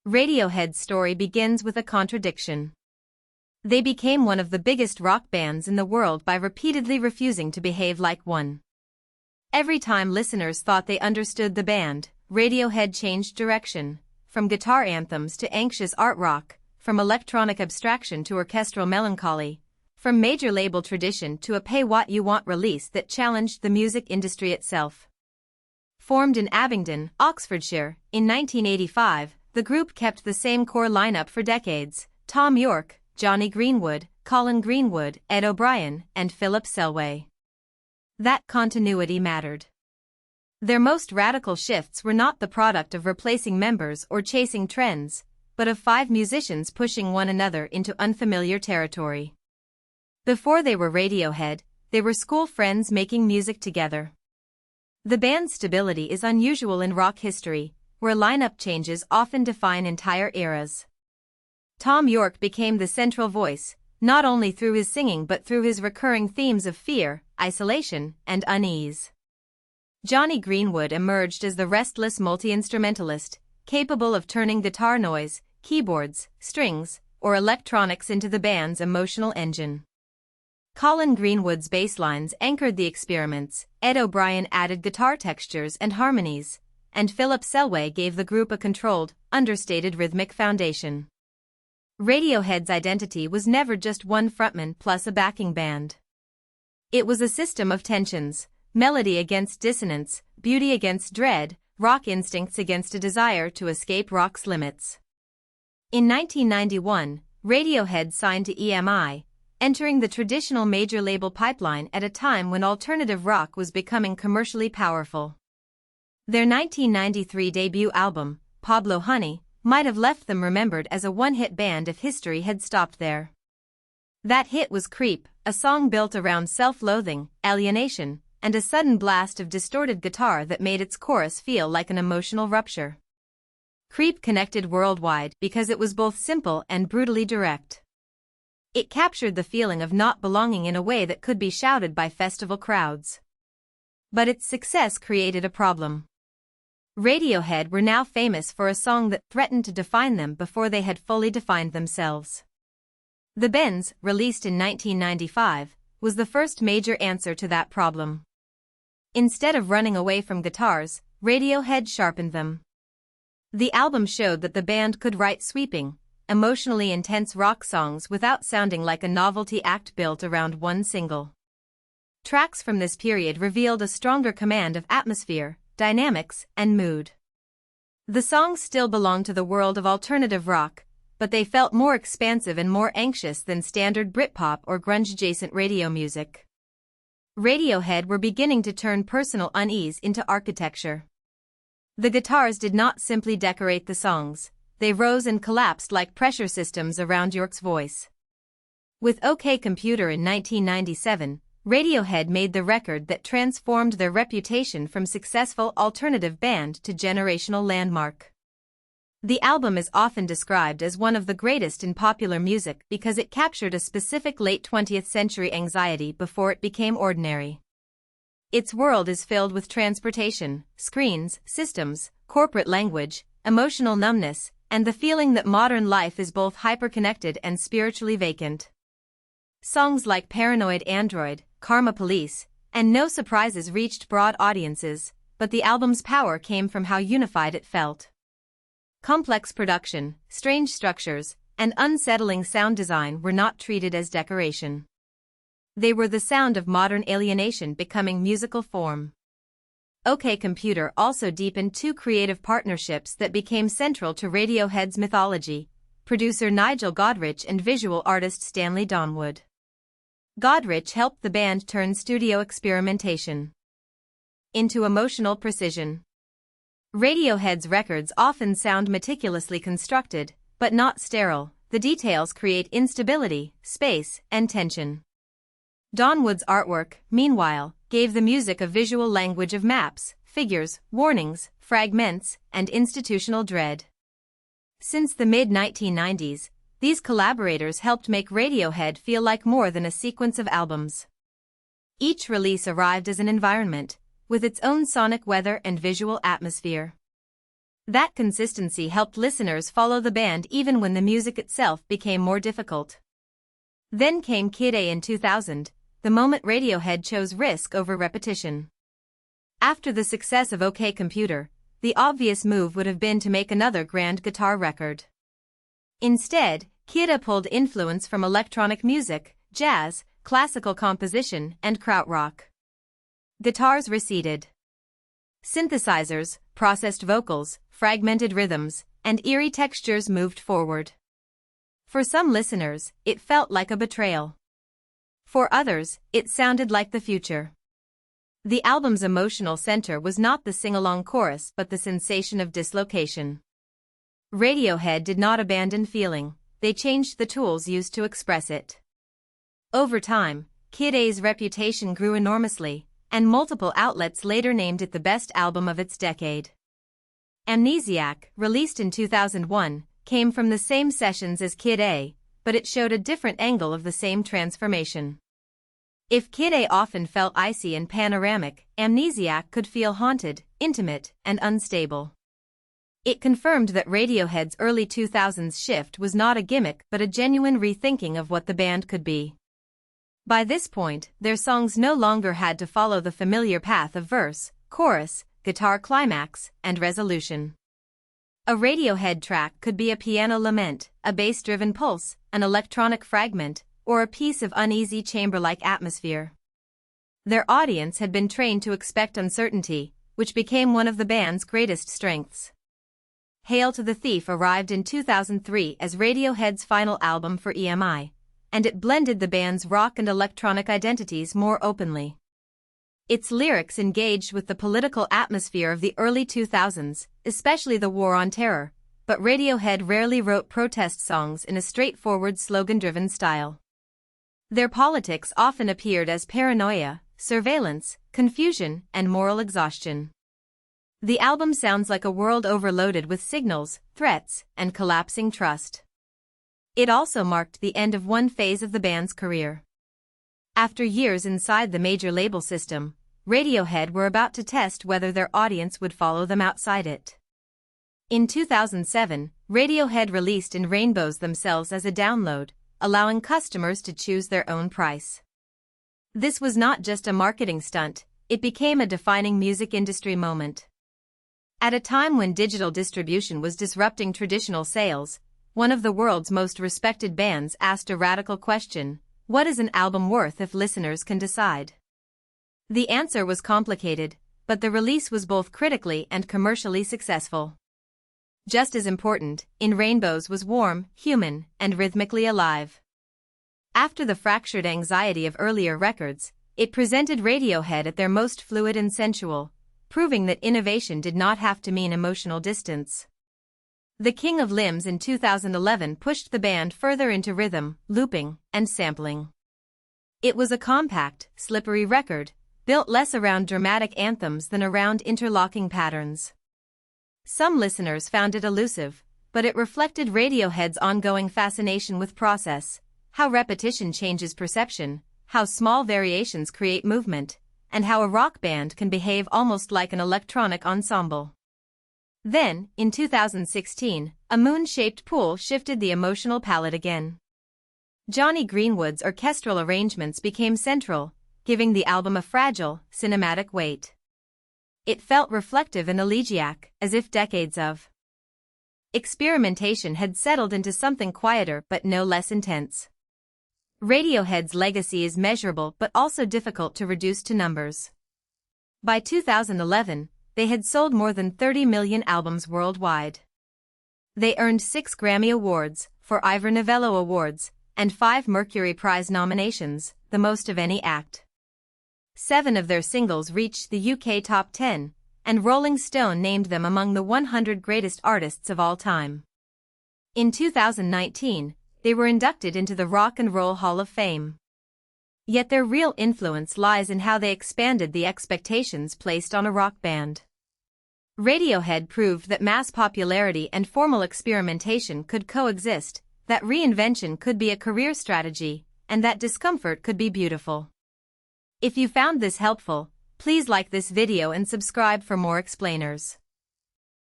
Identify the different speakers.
Speaker 1: Radiohead's story begins with a contradiction. They became one of the biggest rock bands in the world by repeatedly refusing to behave like one. Every time listeners thought they understood the band, Radiohead changed direction, from guitar anthems to anxious art rock, from electronic abstraction to orchestral melancholy, from major label tradition to a pay-what-you-want release that challenged the music industry itself. Formed in Abingdon, Oxfordshire, in 1985, the group kept the same core lineup for decades: Tom Yorke, Johnny Greenwood, Colin Greenwood, Ed O'Brien, and Philip Selway. That continuity mattered. Their most radical shifts were not the product of replacing members or chasing trends, but of 5 musicians pushing one another into unfamiliar territory. Before they were Radiohead, they were school friends making music together. The band's stability is unusual in rock history, where lineup changes often define entire eras. Tom Yorke became the central voice, not only through his singing but through his recurring themes of fear, isolation, and unease. Johnny Greenwood emerged as the restless multi-instrumentalist, capable of turning guitar noise, keyboards, strings, or electronics into the band's emotional engine. Colin Greenwood's bass lines anchored the experiments, Ed O'Brien added guitar textures and harmonies, and Philip Selway gave the group a controlled, understated rhythmic foundation. Radiohead's identity was never just one frontman plus a backing band. It was a system of tensions: melody against dissonance, beauty against dread, rock instincts against a desire to escape rock's limits. In 1991, Radiohead signed to EMI, entering the traditional major label pipeline at a time when alternative rock was becoming commercially powerful. Their 1993 debut album, Pablo Honey, might have left them remembered as a one-hit band if history had stopped there. That hit was Creep, a song built around self-loathing, alienation, and a sudden blast of distorted guitar that made its chorus feel like an emotional rupture. Creep connected worldwide because it was both simple and brutally direct. It captured the feeling of not belonging in a way that could be shouted by festival crowds. But its success created a problem. Radiohead were now famous for a song that threatened to define them before they had fully defined themselves. The Bends, released in 1995, was the first major answer to that problem. Instead of running away from guitars, Radiohead sharpened them. The album showed that the band could write sweeping, emotionally intense rock songs without sounding like a novelty act built around one single. Tracks from this period revealed a stronger command of atmosphere, dynamics, and mood. The songs still belonged to the world of alternative rock, but they felt more expansive and more anxious than standard Britpop or grunge-adjacent radio music. Radiohead were beginning to turn personal unease into architecture. The guitars did not simply decorate the songs, they rose and collapsed like pressure systems around Yorke's voice. With OK Computer in 1997, Radiohead made the record that transformed their reputation from successful alternative band to generational landmark. The album is often described as one of the greatest in popular music because it captured a specific late 20th century anxiety before it became ordinary. Its world is filled with transportation, screens, systems, corporate language, emotional numbness, and the feeling that modern life is both hyperconnected and spiritually vacant. Songs like Paranoid Android, Karma Police, and No Surprises reached broad audiences, but the album's power came from how unified it felt. Complex production, strange structures, and unsettling sound design were not treated as decoration. They were the sound of modern alienation becoming musical form. OK Computer also deepened 2 creative partnerships that became central to Radiohead's mythology: producer Nigel Godrich and visual artist Stanley Donwood. Godrich helped the band turn studio experimentation into emotional precision. Radiohead's records often sound meticulously constructed, but not sterile. The details create instability, space, and tension. Donwood's artwork, meanwhile, gave the music a visual language of maps, figures, warnings, fragments, and institutional dread. Since the mid-1990s, these collaborators helped make Radiohead feel like more than a sequence of albums. Each release arrived as an environment, with its own sonic weather and visual atmosphere. That consistency helped listeners follow the band even when the music itself became more difficult. Then came Kid A in 2000, the moment Radiohead chose risk over repetition. After the success of OK Computer, the obvious move would have been to make another grand guitar record. Instead, Kid A pulled influence from electronic music, jazz, classical composition, and krautrock. Guitars receded. Synthesizers, processed vocals, fragmented rhythms, and eerie textures moved forward. For some listeners, it felt like a betrayal. For others, it sounded like the future. The album's emotional center was not the sing-along chorus but the sensation of dislocation. Radiohead did not abandon feeling, they changed the tools used to express it. Over time, Kid A's reputation grew enormously, and multiple outlets later named it the best album of its decade. Amnesiac, released in 2001, came from the same sessions as Kid A, but it showed a different angle of the same transformation. If Kid A often felt icy and panoramic, Amnesiac could feel haunted, intimate, and unstable. It confirmed that Radiohead's early 2000s shift was not a gimmick but a genuine rethinking of what the band could be. By this point, their songs no longer had to follow the familiar path of verse, chorus, guitar climax, and resolution. A Radiohead track could be a piano lament, a bass-driven pulse, an electronic fragment, or a piece of uneasy chamber-like atmosphere. Their audience had been trained to expect uncertainty, which became one of the band's greatest strengths. Hail to the Thief arrived in 2003 as Radiohead's final album for EMI, and it blended the band's rock and electronic identities more openly. Its lyrics engaged with the political atmosphere of the early 2000s, especially the War on Terror, but Radiohead rarely wrote protest songs in a straightforward slogan-driven style. Their politics often appeared as paranoia, surveillance, confusion, and moral exhaustion. The album sounds like a world overloaded with signals, threats, and collapsing trust. It also marked the end of one phase of the band's career. After years inside the major label system, Radiohead were about to test whether their audience would follow them outside it. In 2007, Radiohead released In Rainbows themselves as a download, allowing customers to choose their own price. This was not just a marketing stunt, it became a defining music industry moment. At a time when digital distribution was disrupting traditional sales, one of the world's most respected bands asked a radical question: what is an album worth if listeners can decide? The answer was complicated, but the release was both critically and commercially successful. Just as important, In Rainbows was warm, human, and rhythmically alive. After the fractured anxiety of earlier records, it presented Radiohead at their most fluid and sensual, proving that innovation did not have to mean emotional distance. The King of Limbs in 2011 pushed the band further into rhythm, looping, and sampling. It was a compact, slippery record, built less around dramatic anthems than around interlocking patterns. Some listeners found it elusive, but it reflected Radiohead's ongoing fascination with process, how repetition changes perception, how small variations create movement, and how a rock band can behave almost like an electronic ensemble. Then, in 2016, A Moon-Shaped Pool shifted the emotional palette again. Johnny Greenwood's orchestral arrangements became central, giving the album a fragile, cinematic weight. It felt reflective and elegiac, as if decades of experimentation had settled into something quieter but no less intense. Radiohead's legacy is measurable but also difficult to reduce to numbers. By 2011, they had sold more than 30 million albums worldwide. They earned 6 Grammy Awards, 4 Ivor Novello Awards, and 5 Mercury Prize nominations, the most of any act. 7 of their singles reached the UK Top 10, and Rolling Stone named them among the 100 greatest artists of all time. In 2019, they were inducted into the Rock and Roll Hall of Fame. Yet their real influence lies in how they expanded the expectations placed on a rock band. Radiohead proved that mass popularity and formal experimentation could coexist, that reinvention could be a career strategy, and that discomfort could be beautiful. If you found this helpful, please like this video and subscribe for more explainers.